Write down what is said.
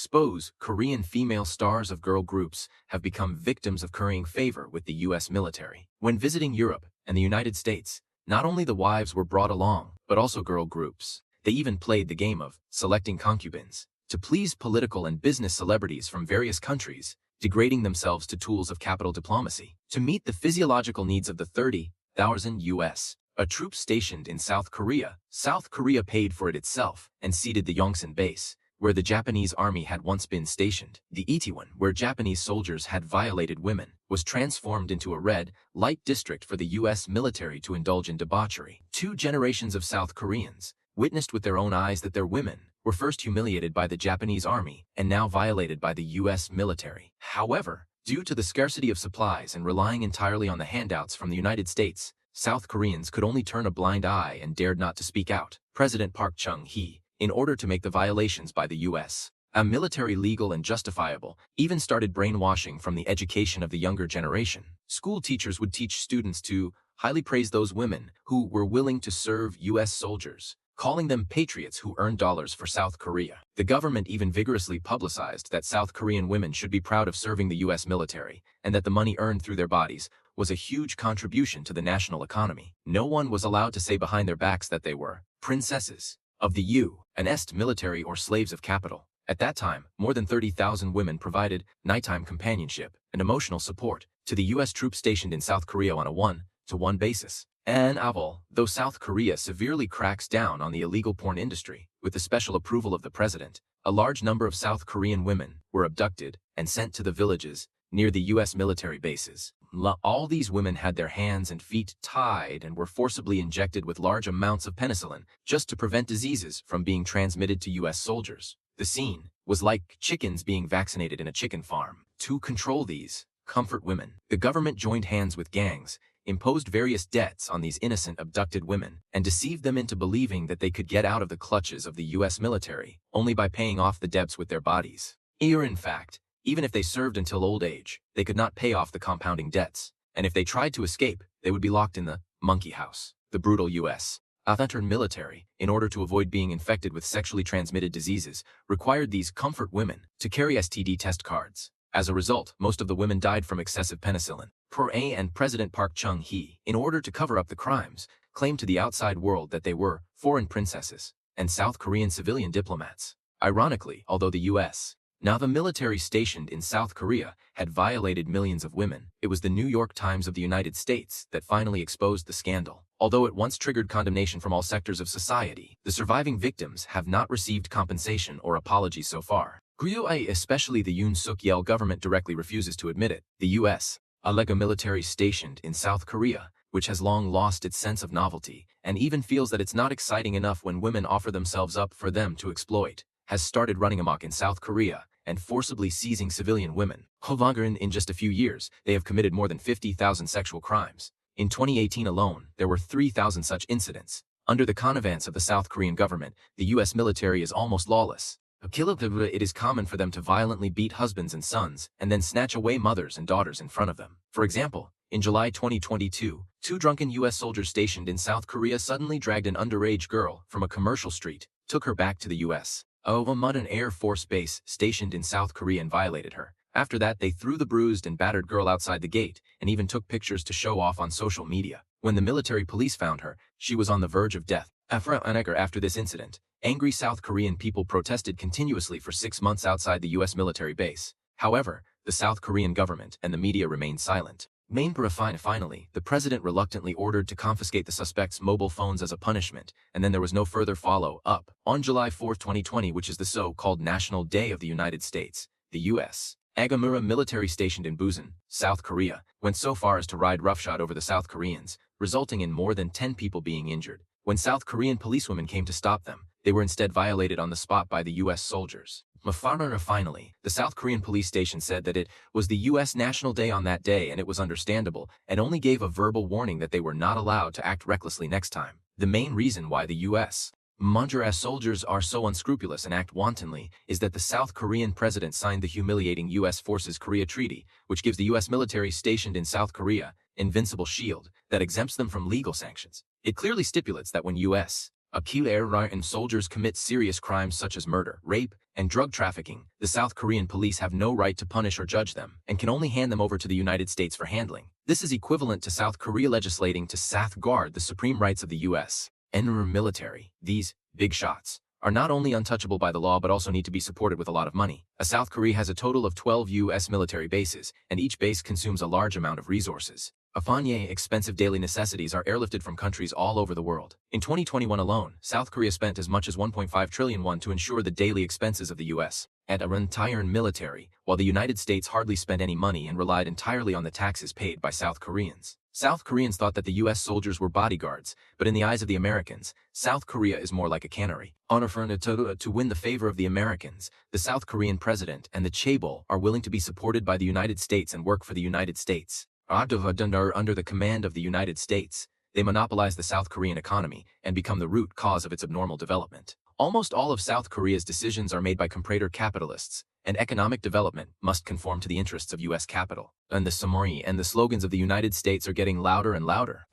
expose Korean female stars of girl groups have become victims of currying favor with the U.S. military. When visiting Europe and the United States, not only the wives were brought along, but also girl groups. They even played the game of selecting concubines to please political and business celebrities from various countries, degrading themselves to tools of capital diplomacy. To meet the physiological needs of the 30,000 U.S. a troops stationed in South Korea paid for it itself and ceded the Yongsan base, where the Japanese army had once been stationed. The Itaewon, where Japanese soldiers had violated women, was transformed into a red light district for the U.S. military to indulge in debauchery. 2 generations of South Koreans witnessed with their own eyes that their women were first humiliated by the Japanese army and now violated by the U.S. military. However, due to the scarcity of supplies and relying entirely on the handouts from the United States, South Koreans could only turn a blind eye and dared not to speak out. President Park Chung-hee, in order to make the violations by the U.S. a military legal and justifiable, even started brainwashing from the education of the younger generation. School teachers would teach students to highly praise those women who were willing to serve U.S. soldiers, calling them patriots who earned dollars for South Korea. The government even vigorously publicized that South Korean women should be proud of serving the U.S. military, and that the money earned through their bodies was a huge contribution to the national economy. No one was allowed to say behind their backs that they were princesses of the U.S. military or slaves of capital. At that time, more than 30,000 women provided nighttime companionship and emotional support to the U.S. troops stationed in South Korea on a one-to-one basis. And though South Korea severely cracks down on the illegal porn industry, with the special approval of the president, a large number of South Korean women were abducted and sent to the villages near the U.S. military bases. All these women had their hands and feet tied and were forcibly injected with large amounts of penicillin just to prevent diseases from being transmitted to U.S. soldiers. The scene was like chickens being vaccinated in a chicken farm. To control these comfort women, the government joined hands with gangs, imposed various debts on these innocent abducted women, and deceived them into believing that they could get out of the clutches of the U.S. military only by paying off the debts with their bodies. In fact, even if they served until old age, they could not pay off the compounding debts, and if they tried to escape, they would be locked in the monkey house. The brutal U.S. military, in order to avoid being infected with sexually transmitted diseases, required these comfort women to carry STD test cards. As a result, most of the women died from excessive penicillin. And President Park Chung-hee, in order to cover up the crimes, claimed to the outside world that they were foreign princesses and South Korean civilian diplomats. Ironically, although the U.S. the military stationed in South Korea had violated millions of women, it was the New York Times of the United States that finally exposed the scandal. Although it once triggered condemnation from all sectors of society, the surviving victims have not received compensation or apology so far. Especially the Yoon Suk-yeol government directly refuses to admit it. The U.S. a military stationed in South Korea, which has long lost its sense of novelty, and even feels that it's not exciting enough when women offer themselves up for them to exploit, has started running amok in South Korea and forcibly seizing civilian women. In just a few years, they have committed more than 50,000 sexual crimes. In 2018 alone, there were 3,000 such incidents. Under the connivance of the South Korean government, the U.S. military is almost lawless. It is common for them to violently beat husbands and sons, and then snatch away mothers and daughters in front of them. For example, in July 2022, 2 drunken U.S. soldiers stationed in South Korea suddenly dragged an underage girl from a commercial street, took her back to the U.S. an Air Force base stationed in South Korea and violated her. After that, they threw the bruised and battered girl outside the gate, and even took pictures to show off on social media. When the military police found her, she was on the verge of death. After this incident, angry South Korean people protested continuously for 6 months outside the U.S. military base. However, the South Korean government and the media remained silent. Finally, the president reluctantly ordered to confiscate the suspects' mobile phones as a punishment, and then there was no further follow-up. On July 4, 2020, which is the so-called National Day of the United States, the U.S. Agamura military stationed in Busan, South Korea, went so far as to ride roughshod over the South Koreans, resulting in more than 10 people being injured. When South Korean policewomen came to stop them, they were instead violated on the spot by the U.S. soldiers. Finally, the South Korean police station said that it was the U.S. National Day on that day, and it was understandable, and only gave a verbal warning that they were not allowed to act recklessly next time. The main reason why the U.S. soldiers are so unscrupulous and act wantonly is that the South Korean president signed the humiliating U.S. Forces Korea Treaty, which gives the U.S. military stationed in South Korea invincible shield that exempts them from legal sanctions. It clearly stipulates that when U.S. and soldiers commit serious crimes such as murder, rape, and drug trafficking, the South Korean police have no right to punish or judge them, and can only hand them over to the United States for handling. This is equivalent to South Korea legislating to safeguard the supreme rights of the U.S. and military. These big shots are not only untouchable by the law but also need to be supported with a lot of money. South Korea has a total of 12 U.S. military bases, and each base consumes a large amount of resources. Expensive daily necessities are airlifted from countries all over the world. In 2021 alone, South Korea spent as much as 1.5 trillion won to ensure the daily expenses of the U.S. and our entire military, while the United States hardly spent any money and relied entirely on the taxes paid by South Koreans. South Koreans thought that the U.S. soldiers were bodyguards, but in the eyes of the Americans, South Korea is more like a canary. To win the favor of the Americans, the South Korean president and the chaebol are willing to be supported by the United States and work for the United States. Under the command of the United States, they monopolize the South Korean economy and become the root cause of its abnormal development. Almost all of South Korea's decisions are made by comprador capitalists, and economic development must conform to the interests of U.S. capital. And the slogans of the United States are getting louder and louder.